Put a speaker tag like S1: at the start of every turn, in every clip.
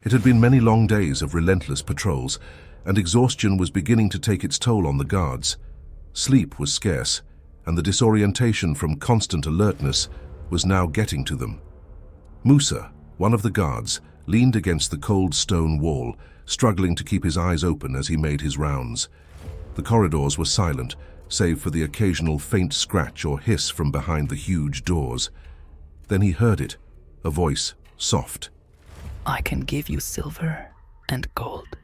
S1: It had been many long days of relentless patrols, and exhaustion was beginning to take its toll on the guards. Sleep was scarce, and the disorientation from constant alertness was now getting to them. Musa, one of the guards, leaned against the cold stone wall, struggling to keep his eyes open as he made his rounds. The corridors were silent, save for the occasional faint scratch or hiss from behind the huge doors. Then he heard it, a voice, soft.
S2: I can give you silver and gold,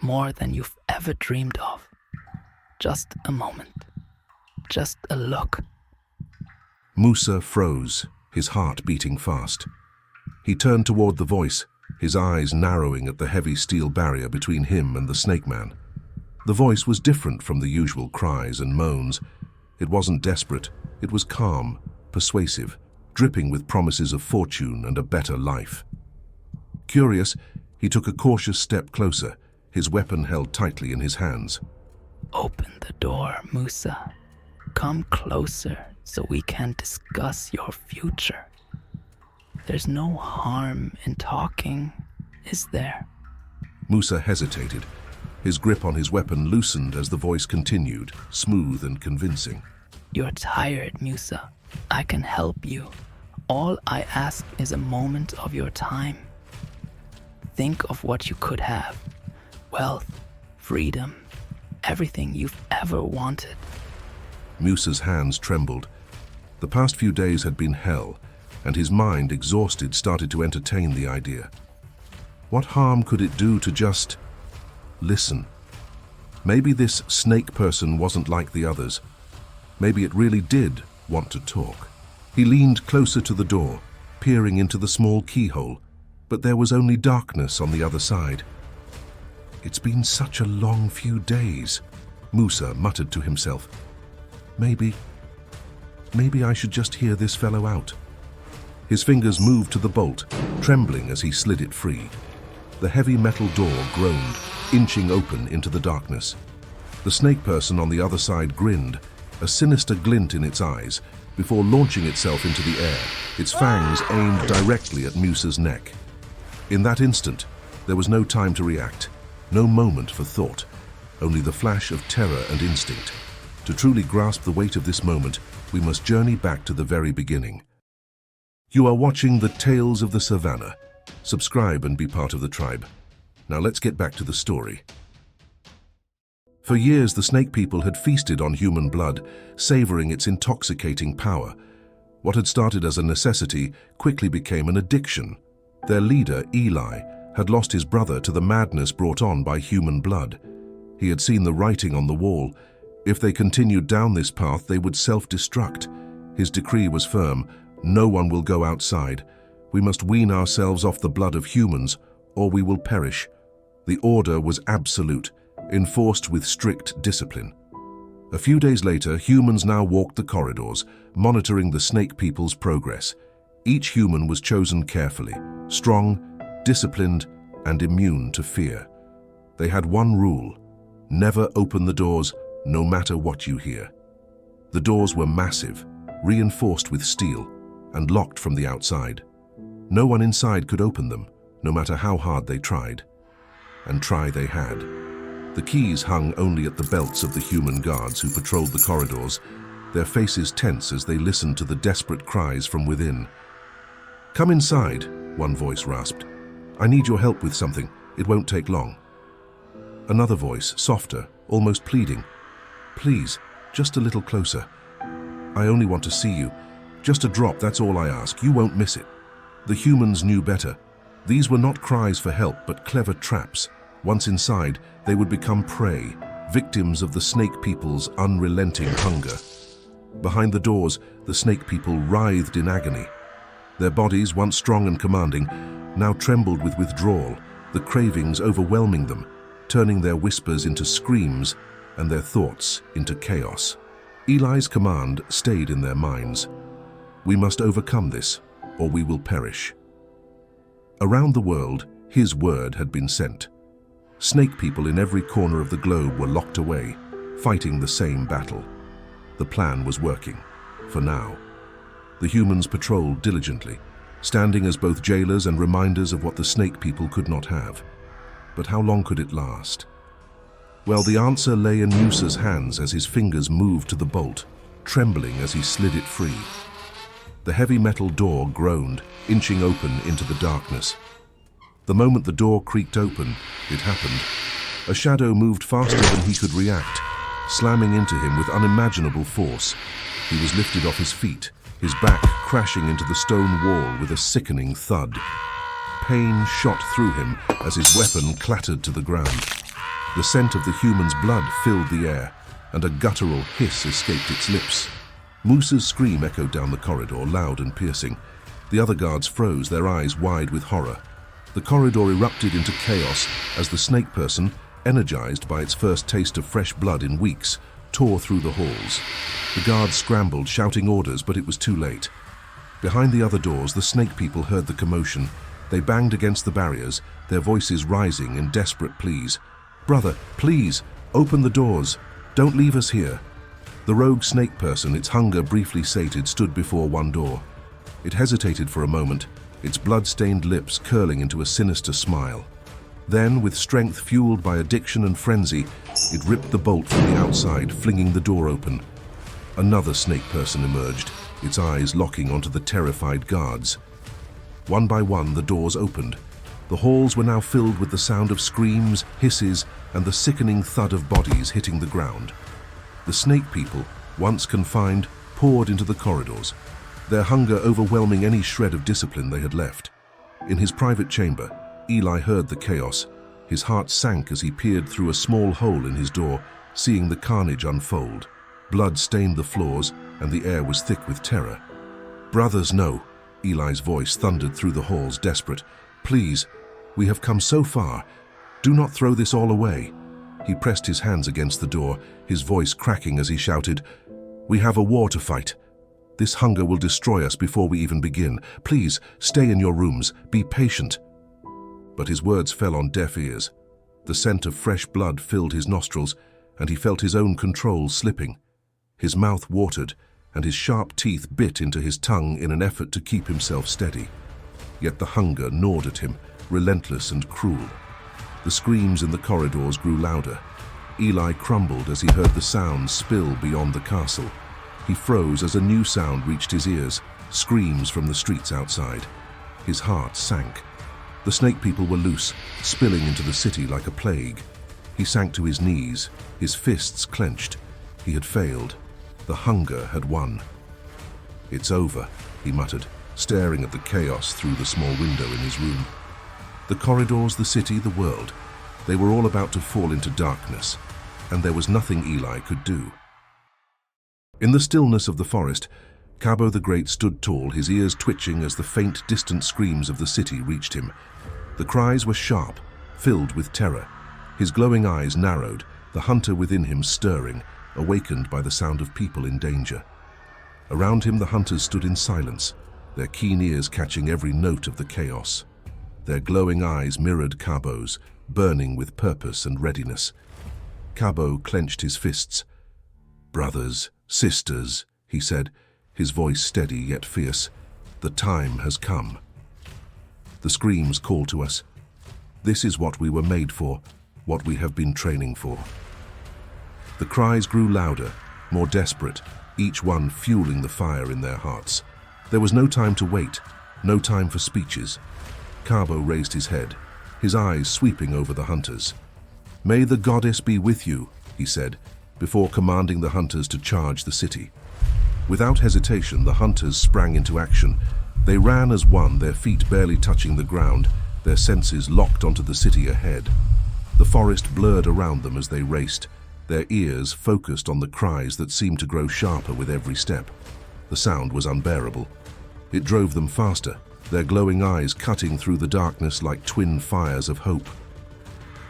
S2: more than you've ever dreamed of. Just a moment. Just a look.
S1: Musa froze, his heart beating fast. He turned toward the voice, his eyes narrowing at the heavy steel barrier between him and the snake man. The voice was different from the usual cries and moans. It wasn't desperate, it was calm, persuasive, dripping with promises of fortune and a better life. Curious, he took a cautious step closer, his weapon held tightly in his hands.
S2: Open the door, Musa. Come closer so we can discuss your future. There's no harm in talking, is there?
S1: Musa hesitated. His grip on his weapon loosened as the voice continued, smooth and convincing.
S2: You're tired, Musa. I can help you. All I ask is a moment of your time. Think of what you could have. Wealth, freedom, everything you've ever wanted.
S1: Musa's hands trembled. The past few days had been hell, and his mind, exhausted, started to entertain the idea. What harm could it do to just listen? Maybe this snake person wasn't like the others. Maybe it really did want to talk. He leaned closer to the door, peering into the small keyhole, but there was only darkness on the other side. It's been such a long few days, Musa muttered to himself. Maybe I should just hear this fellow out. His fingers moved to the bolt, trembling as he slid it free. The heavy metal door groaned, inching open into the darkness. The snake person on the other side grinned, a sinister glint in its eyes, before launching itself into the air, its fangs aimed directly at Musa's neck. In that instant, there was no time to react, no moment for thought, only the flash of terror and instinct. To truly grasp the weight of this moment, we must journey back to the very beginning. You are watching the Tales of the Savannah. Subscribe and be part of the tribe. Now let's get back to the story. For years, the snake people had feasted on human blood, savoring its intoxicating power. What had started as a necessity quickly became an addiction. Their leader, Eli, had lost his brother to the madness brought on by human blood. He had seen the writing on the wall. If they continued down this path, they would self-destruct. His decree was firm: no one will go outside. We must wean ourselves off the blood of humans, or we will perish. The order was absolute, enforced with strict discipline. A few days later, humans now walked the corridors, monitoring the snake people's progress. Each human was chosen carefully, strong, disciplined, and immune to fear. They had one rule: never open the doors, no matter what you hear. The doors were massive, reinforced with steel, and locked from the outside. No one inside could open them, no matter how hard they tried. And try they had. The keys hung only at the belts of the human guards who patrolled the corridors, their faces tense as they listened to the desperate cries from within. "Come inside," one voice rasped. "I need your help with something. It won't take long." Another voice, softer, almost pleading. "Please, just a little closer. I only want to see you. Just a drop, that's all I ask. You won't miss it." The humans knew better. These were not cries for help, but clever traps. Once inside, they would become prey, victims of the snake people's unrelenting hunger. Behind the doors, the snake people writhed in agony. Their bodies, once strong and commanding, now trembled with withdrawal, the cravings overwhelming them, turning their whispers into screams and their thoughts into chaos. Eli's command stayed in their minds: we must overcome this, or we will perish. Around the world, his word had been sent. Snake people in every corner of the globe were locked away, fighting the same battle. The plan was working, for now. The humans patrolled diligently, standing as both jailers and reminders of what the snake people could not have. But how long could it last? Well, the answer lay in Musa's hands as his fingers moved to the bolt, trembling as he slid it free. The heavy metal door groaned, inching open into the darkness. The moment the door creaked open, it happened. A shadow moved faster than he could react, slamming into him with unimaginable force. He was lifted off his feet, his back crashing into the stone wall with a sickening thud. Pain shot through him as his weapon clattered to the ground. The scent of the human's blood filled the air, and a guttural hiss escaped its lips. Musa's scream echoed down the corridor, loud and piercing. The other guards froze, their eyes wide with horror. The corridor erupted into chaos as the snake person, energized by its first taste of fresh blood in weeks, tore through the halls. The guards scrambled, shouting orders, but it was too late. Behind the other doors, the snake people heard the commotion. They banged against the barriers, their voices rising in desperate pleas. "Brother, please, open the doors. Don't leave us here." The rogue snake person, its hunger briefly sated, stood before one door. It hesitated for a moment, its blood-stained lips curling into a sinister smile. Then, with strength fueled by addiction and frenzy, it ripped the bolt from the outside, flinging the door open. Another snake person emerged, its eyes locking onto the terrified guards. One by one, the doors opened. The halls were now filled with the sound of screams, hisses, and the sickening thud of bodies hitting the ground. The snake people, once confined, poured into the corridors, their hunger overwhelming any shred of discipline they had left. In his private chamber, Eli heard the chaos. His heart sank as he peered through a small hole in his door, seeing the carnage unfold. Blood stained the floors, and the air was thick with terror. "Brothers, no," Eli's voice thundered through the halls, desperate. "Please, we have come so far. Do not throw this all away." He pressed his hands against the door, his voice cracking as he shouted, "We have a war to fight. This hunger will destroy us before we even begin. Please, stay in your rooms. Be patient." But his words fell on deaf ears. The scent of fresh blood filled his nostrils, and he felt his own control slipping. His mouth watered, and his sharp teeth bit into his tongue in an effort to keep himself steady. Yet the hunger gnawed at him, relentless and cruel. The screams in the corridors grew louder. Eli crumbled as he heard the sounds spill beyond the castle. He froze as a new sound reached his ears, screams from the streets outside. His heart sank. The snake people were loose, spilling into the city like a plague. He sank to his knees, his fists clenched. He had failed. The hunger had won. "It's over," he muttered, staring at the chaos through the small window in his room. The corridors, the city, the world, they were all about to fall into darkness, and there was nothing Eli could do. In the stillness of the forest, Cabo the Great stood tall, his ears twitching as the faint, distant screams of the city reached him. The cries were sharp, filled with terror. His glowing eyes narrowed, the hunter within him stirring, awakened by the sound of people in danger. Around him the hunters stood in silence, their keen ears catching every note of the chaos. Their glowing eyes mirrored Cabo's, burning with purpose and readiness. Cabo clenched his fists. "Brothers, sisters," he said, his voice steady yet fierce, "the time has come." The screams called to us. This is what we were made for, what we have been training for. The cries grew louder, more desperate, each one fueling the fire in their hearts. There was no time to wait, no time for speeches. Cabo raised his head, his eyes sweeping over the hunters. "May the goddess be with you," he said, before commanding the hunters to charge the city. Without hesitation, the hunters sprang into action. They ran as one, their feet barely touching the ground, their senses locked onto the city ahead. The forest blurred around them as they raced, their ears focused on the cries that seemed to grow sharper with every step. The sound was unbearable. It drove them faster, their glowing eyes cutting through the darkness like twin fires of hope.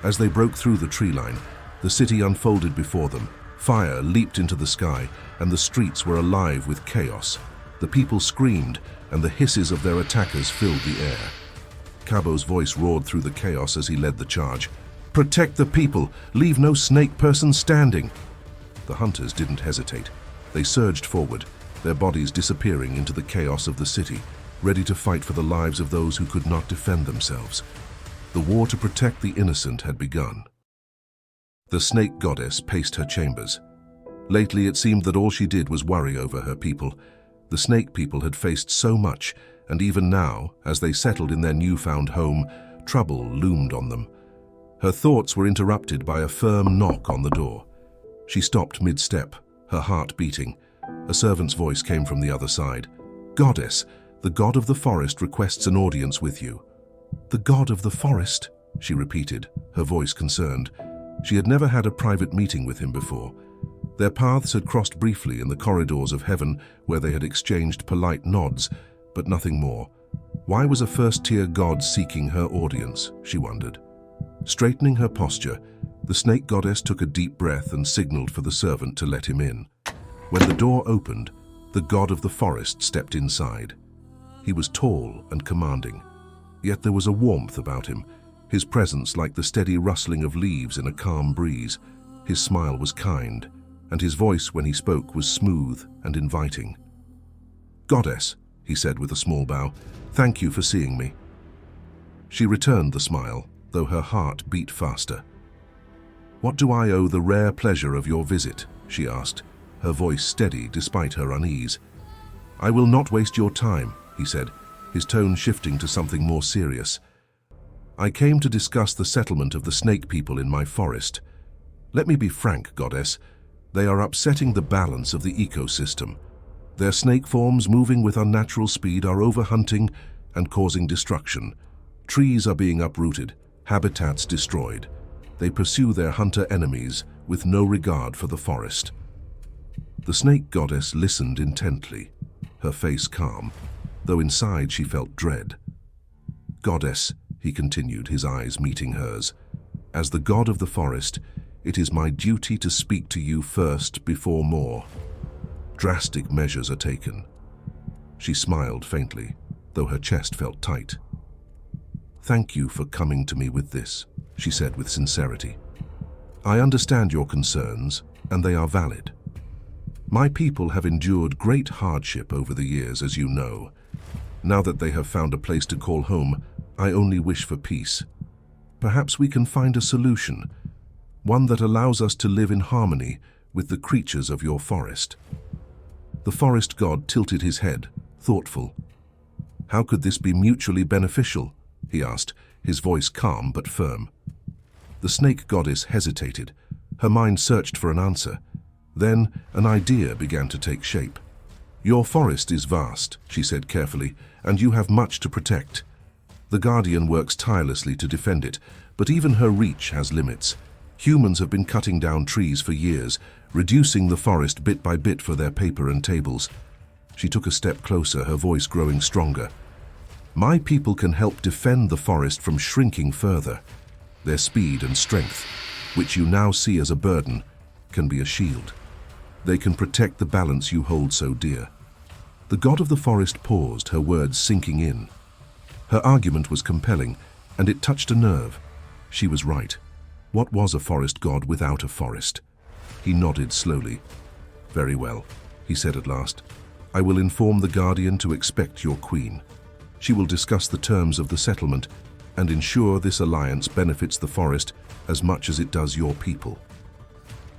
S1: As they broke through the tree line, the city unfolded before them. Fire leaped into the sky, and the streets were alive with chaos. The people screamed, and the hisses of their attackers filled the air. Cabo's voice roared through the chaos as he led the charge. "Protect the people! Leave no snake person standing!" The hunters didn't hesitate. They surged forward, their bodies disappearing into the chaos of the city. ready to fight for the lives of those who could not defend themselves. The war to protect the innocent had begun. The snake goddess paced her chambers. Lately it seemed that all she did was worry over her people. The snake people had faced so much, and even now, as they settled in their newfound home, trouble loomed on them. Her thoughts were interrupted by a firm knock on the door. She stopped mid-step, her heart beating. A servant's voice came from the other side. "Goddess, the god of the forest requests an audience with you." "The god of the forest?" she repeated, her voice concerned. She had never had a private meeting with him before. Their paths had crossed briefly in the corridors of heaven, where they had exchanged polite nods, but nothing more. Why was a first-tier god seeking her audience, she wondered. Straightening her posture, the snake goddess took a deep breath and signaled for the servant to let him in. When the door opened, the god of the forest stepped inside. He was tall and commanding, yet there was a warmth about him, his presence like the steady rustling of leaves in a calm breeze. His smile was kind, and his voice when he spoke was smooth and inviting. "Goddess," he said with a small bow, "thank you for seeing me." She returned the smile, though her heart beat faster. "What do I owe the rare pleasure of your visit?" she asked, her voice steady despite her unease. "I will not waste your time," he said, his tone shifting to something more serious. "I came to discuss the settlement of the snake people in my forest. Let me be frank, Goddess. They are upsetting the balance of the ecosystem. Their snake forms moving with unnatural speed are overhunting and causing destruction. Trees are being uprooted, habitats destroyed. They pursue their hunter enemies with no regard for the forest." The snake goddess listened intently, her face calm, though inside she felt dread. "Goddess," he continued, his eyes meeting hers, "as the god of the forest, it is my duty to speak to you first before more drastic measures are taken." She smiled faintly, though her chest felt tight. "Thank you for coming to me with this," she said with sincerity. "I understand your concerns, and they are valid. My people have endured great hardship over the years, as you know. Now that they have found a place to call home, I only wish for peace. Perhaps we can find a solution, one that allows us to live in harmony with the creatures of your forest." The forest god tilted his head, thoughtful. "How could this be mutually beneficial?" he asked, his voice calm but firm. The snake goddess hesitated. Her mind searched for an answer. Then an idea began to take shape. "Your forest is vast," she said carefully, "and you have much to protect. The Guardian works tirelessly to defend it, but even her reach has limits. Humans have been cutting down trees for years, reducing the forest bit by bit for their paper and tables." She took a step closer, her voice growing stronger. "My people can help defend the forest from shrinking further. Their speed and strength, which you now see as a burden, can be a shield. They can protect the balance you hold so dear." The god of the forest paused, her words sinking in. Her argument was compelling, and it touched a nerve. She was right. What was a forest god without a forest? He nodded slowly. "Very well," he said at last. "I will inform the Guardian to expect your queen. She will discuss the terms of the settlement and ensure this alliance benefits the forest as much as it does your people."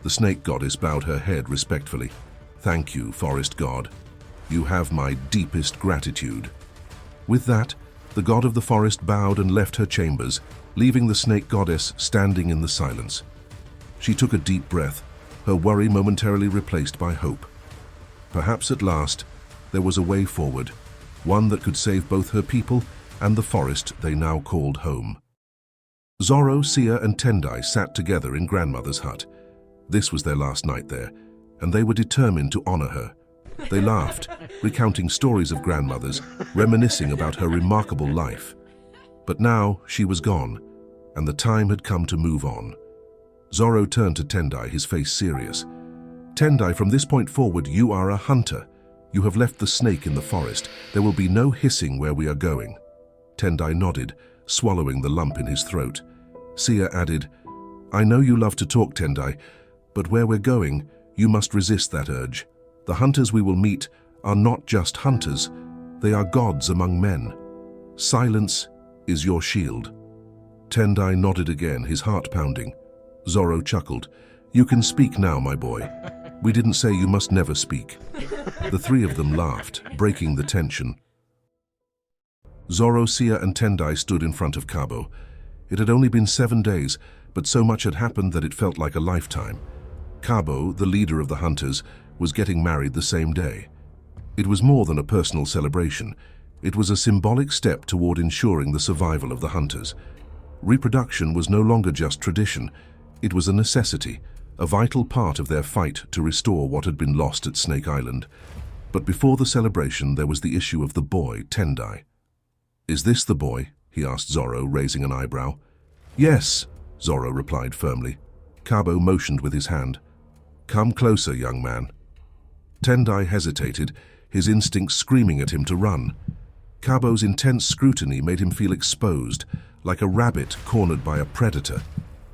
S1: The snake goddess bowed her head respectfully. "Thank you, forest god. You have my deepest gratitude." With that, the god of the forest bowed and left her chambers, leaving the snake goddess standing in the silence. She took a deep breath, her worry momentarily replaced by hope. Perhaps at last, there was a way forward, one that could save both her people and the forest they now called home. Zorro, Sia, and Tendai sat together in grandmother's hut. This was their last night there, and they were determined to honor her. They laughed, recounting stories of grandmothers, reminiscing about her remarkable life. But now she was gone, and the time had come to move on. Zorro turned to Tendai, his face serious. "Tendai, from this point forward, you are a hunter. You have left the snake in the forest. There will be no hissing where we are going." Tendai nodded, swallowing the lump in his throat. Sia added, "I know you love to talk, Tendai, but where we're going, you must resist that urge. The hunters we will meet are not just hunters. They are gods among men. Silence is your shield." Tendai nodded again, his heart pounding. Zoro chuckled. "You can speak now, my boy. We didn't say you must never speak." The three of them laughed, breaking the tension. Zoro, Sia, and Tendai stood in front of Cabo. It had only been 7 days, but so much had happened that it felt like a lifetime. Cabo, the leader of the hunters, was getting married the same day. It was more than a personal celebration. It was a symbolic step toward ensuring the survival of the hunters. Reproduction was no longer just tradition. It was a necessity, a vital part of their fight to restore what had been lost at Snake Island. But before the celebration, there was the issue of the boy, Tendai. "Is this the boy?" he asked Zoro, raising an eyebrow. "Yes," Zoro replied firmly. Cabo motioned with his hand. "Come closer, young man." Tendai hesitated, his instincts screaming at him to run. Cabo's intense scrutiny made him feel exposed, like a rabbit cornered by a predator.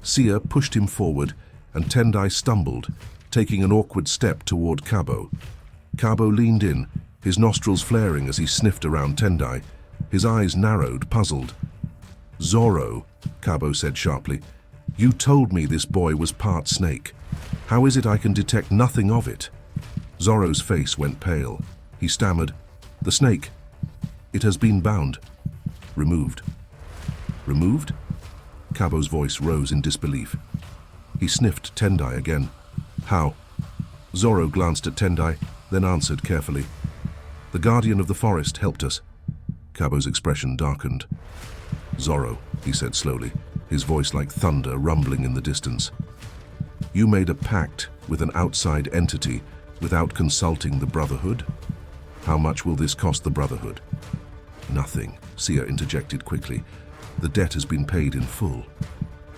S1: Sia pushed him forward, and Tendai stumbled, taking an awkward step toward Cabo. Cabo leaned in, his nostrils flaring as he sniffed around Tendai. His eyes narrowed, puzzled. "Zoro," Cabo said sharply, "you told me this boy was part snake. How is it I can detect nothing of it?" Zoro's face went pale. He stammered, "The snake. It has been bound. Removed." "Removed?" Cabo's voice rose in disbelief. He sniffed Tendai again. "How?" Zoro glanced at Tendai, then answered carefully. "The guardian of the forest helped us." Cabo's expression darkened. "Zoro," he said slowly, his voice like thunder rumbling in the distance. "You made a pact with an outside entity without consulting the Brotherhood? How much will this cost the Brotherhood?" "Nothing," Sia interjected quickly. "The debt has been paid in full."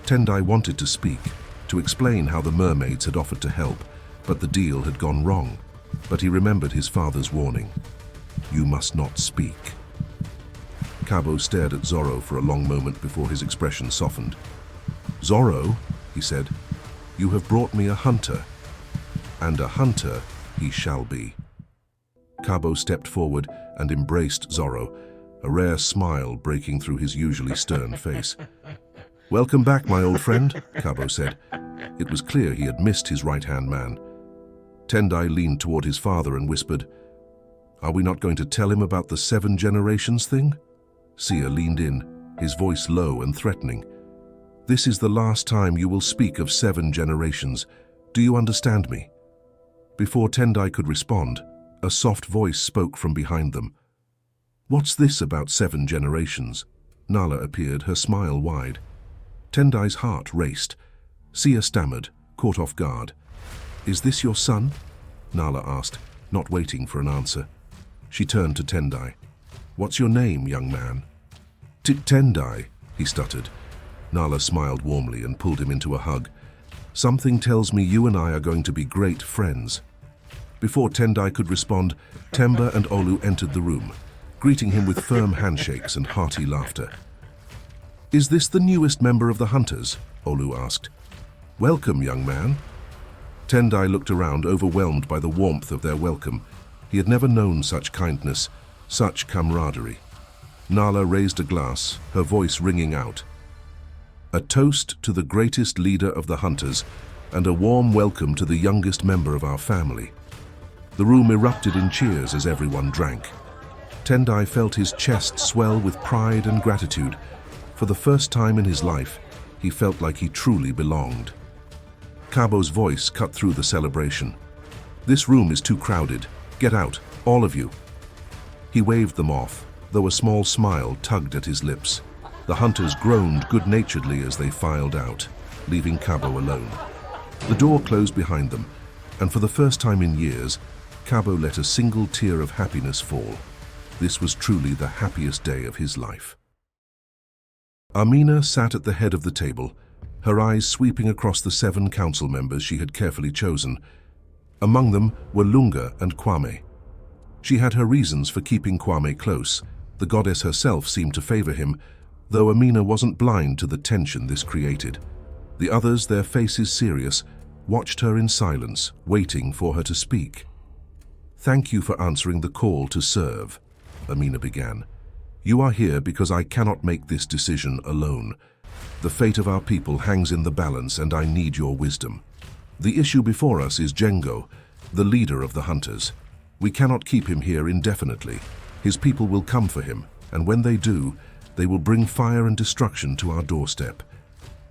S1: Tendai wanted to speak, to explain how the mermaids had offered to help, but the deal had gone wrong. But he remembered his father's warning. "You must not speak." Cabo stared at Zoro for a long moment before his expression softened. "Zoro," he said, "you have brought me a hunter, and a hunter he shall be." Cabo stepped forward and embraced Zoro, a rare smile breaking through his usually stern face. "Welcome back, my old friend," Cabo said. It was clear he had missed his right-hand man. Tendai leaned toward his father and whispered, "Are we not going to tell him about the 7 generations thing?" Sia leaned in, his voice low and threatening. "This is the last time you will speak of 7 generations. Do you understand me?" Before Tendai could respond, a soft voice spoke from behind them. "What's this about 7 generations?" Nala appeared, her smile wide. Tendai's heart raced. Sia stammered, caught off guard. "Is this your son?" Nala asked, not waiting for an answer. She turned to Tendai. "What's your name, young man?" Tendai," he stuttered. Nala smiled warmly and pulled him into a hug. "Something tells me you and I are going to be great friends." Before Tendai could respond, Temba and Olu entered the room, greeting him with firm handshakes and hearty laughter. "Is this the newest member of the Hunters?" Olu asked. "Welcome, young man." Tendai looked around, overwhelmed by the warmth of their welcome. He had never known such kindness, such camaraderie. Nala raised a glass, her voice ringing out. "A toast to the greatest leader of the Hunters, and a warm welcome to the youngest member of our family." The room erupted in cheers as everyone drank. Tendai felt his chest swell with pride and gratitude. For the first time in his life, he felt like he truly belonged. Cabo's voice cut through the celebration. "This room is too crowded. Get out, all of you." He waved them off, though a small smile tugged at his lips. The hunters groaned good-naturedly as they filed out, leaving Cabo alone. The door closed behind them, and for the first time in years, Cabo let a single tear of happiness fall. This was truly the happiest day of his life. Amina sat at the head of the table, her eyes sweeping across the 7 council members she had carefully chosen. Among them were Lunga and Kwame. She had her reasons for keeping Kwame close. The goddess herself seemed to favor him, though Amina wasn't blind to the tension this created. The others, their faces serious, watched her in silence, waiting for her to speak. "Thank you for answering the call to serve." Amina began. "You are here because I cannot make this decision alone. The fate of our people hangs in the balance, and I need your wisdom. The issue before us is Jeno, the leader of the hunters. We cannot keep him here indefinitely. His people will come for him, and when they do, they will bring fire and destruction to our doorstep.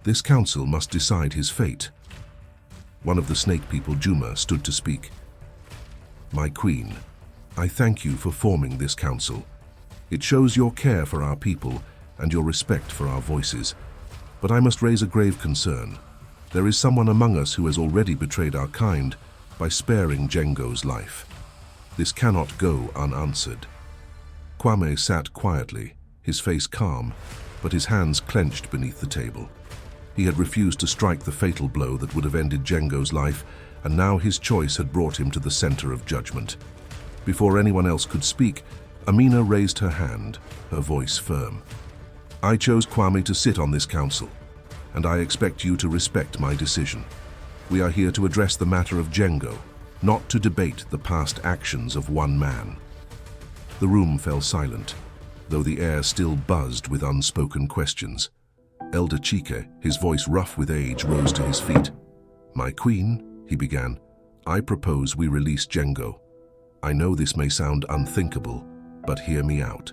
S1: This council must decide his fate." One of the snake people, Juma, stood to speak. "My queen, I thank you for forming this council. It shows your care for our people and your respect for our voices. But I must raise a grave concern. There is someone among us who has already betrayed our kind by sparing Jeno's life. This cannot go unanswered." Kwame sat quietly, his face calm, but his hands clenched beneath the table. He had refused to strike the fatal blow that would have ended Jeno's life, and now his choice had brought him to the center of judgment. Before anyone else could speak, Amina raised her hand, her voice firm. "I chose Kwame to sit on this council, and I expect you to respect my decision. We are here to address the matter of Jeno, not to debate the past actions of one man." The room fell silent, though the air still buzzed with unspoken questions. Elder Chike, his voice rough with age, rose to his feet. "My queen," he began, "I propose we release Jeno. I know this may sound unthinkable, but hear me out.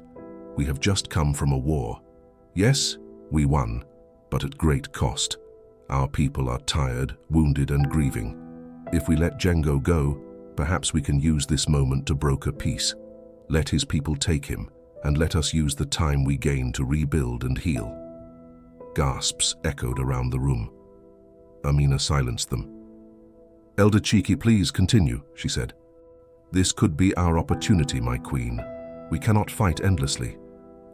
S1: We have just come from a war. Yes, we won, but at great cost. Our people are tired, wounded, and grieving. If we let Jeno go, perhaps we can use this moment to broker peace. Let his people take him, and let us use the time we gain to rebuild and heal." Gasps echoed around the room. Amina silenced them. "Elder Chike, please continue," she said. "This could be our opportunity, my queen. We cannot fight endlessly.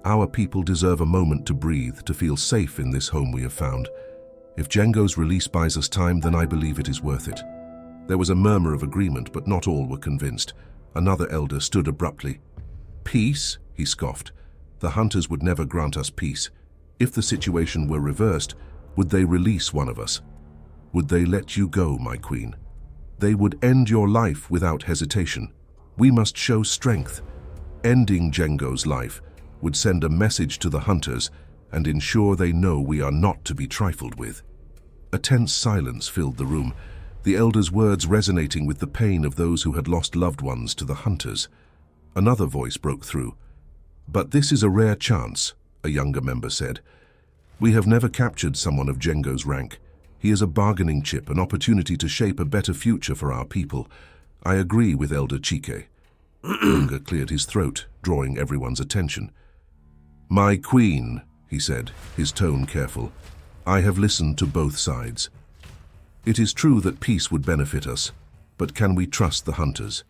S1: Our people deserve a moment to breathe, to feel safe in this home we have found. If Jeno's release buys us time, then I believe it is worth it." There was a murmur of agreement, but not all were convinced. Another elder stood abruptly. "Peace?" he scoffed. "The hunters would never grant us peace. If the situation were reversed, would they release one of us? Would they let you go, my queen? They would end your life without hesitation. We must show strength. Ending Jeno's life would send a message to the hunters and ensure they know we are not to be trifled with." A tense silence filled the room, the elders' words resonating with the pain of those who had lost loved ones to the hunters. Another voice broke through. "But this is a rare chance," a younger member said. "We have never captured someone of Jeno's rank. He is a bargaining chip, an opportunity to shape a better future for our people. I agree with Elder Chike." Younger cleared his throat, drawing everyone's attention. "My queen," he said, his tone careful, "I have listened to both sides. It is true that peace would benefit us, but can we trust the hunters?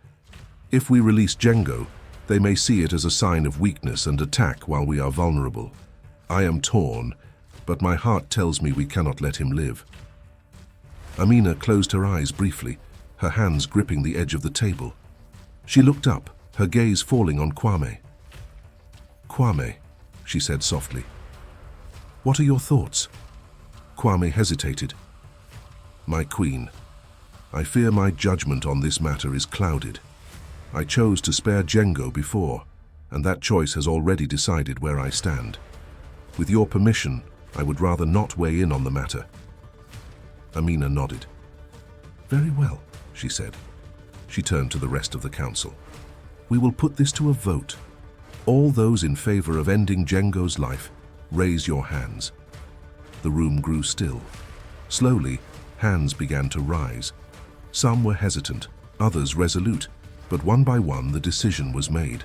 S1: If we release Jeno, they may see it as a sign of weakness and attack while we are vulnerable. I am torn, but my heart tells me we cannot let him live." Amina closed her eyes briefly, her hands gripping the edge of the table. She looked up, her gaze falling on Kwame. "Kwame," she said softly, "what are your thoughts?" Kwame hesitated. "My queen, I fear my judgment on this matter is clouded. I chose to spare Jeno before, and that choice has already decided where I stand. With your permission, I would rather not weigh in on the matter." Amina nodded. "Very well," she said. She turned to the rest of the council. "We will put this to a vote. All those in favor of ending Jeno's life, raise your hands." The room grew still. Slowly, hands began to rise. Some were hesitant, others resolute, but one by one the decision was made.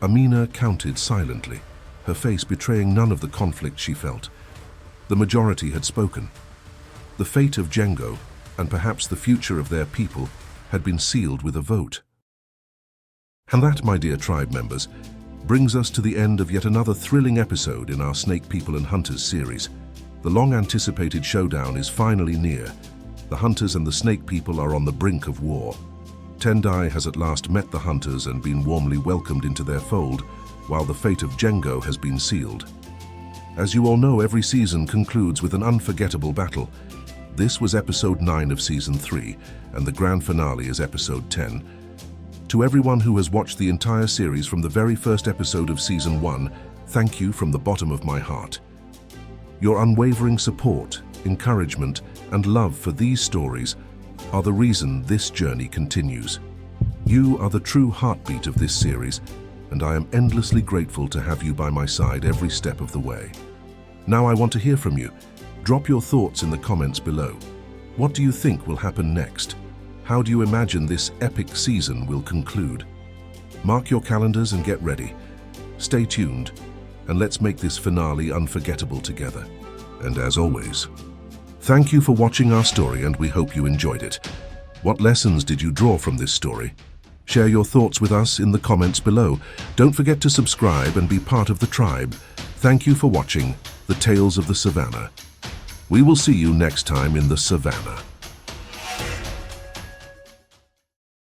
S1: Amina counted silently, her face betraying none of the conflict she felt. The majority had spoken. The fate of Jeno, and perhaps the future of their people, had been sealed with a vote. And that, my dear tribe members, brings us to the end of yet another thrilling episode in our Snake People and Hunters series. The long-anticipated showdown is finally near. The hunters and the snake people are on the brink of war. Tendai has at last met the hunters and been warmly welcomed into their fold, while the fate of Jeno has been sealed. As you all know, every season concludes with an unforgettable battle. This was episode 9 of season 3, and the grand finale is episode 10. To everyone who has watched the entire series from the very first episode of Season 1, thank you from the bottom of my heart. Your unwavering support, encouragement, and love for these stories are the reason this journey continues. You are the true heartbeat of this series, and I am endlessly grateful to have you by my side every step of the way. Now I want to hear from you. Drop your thoughts in the comments below. What do you think will happen next? How do you imagine this epic season will conclude? Mark your calendars and get ready. Stay tuned, and let's make this finale unforgettable together. And as always, thank you for watching our story, and we hope you enjoyed it. What lessons did you draw from this story? Share your thoughts with us in the comments below. Don't forget to subscribe and be part of the tribe. Thank you for watching The Tales of the Savannah. We will see you next time in the Savannah.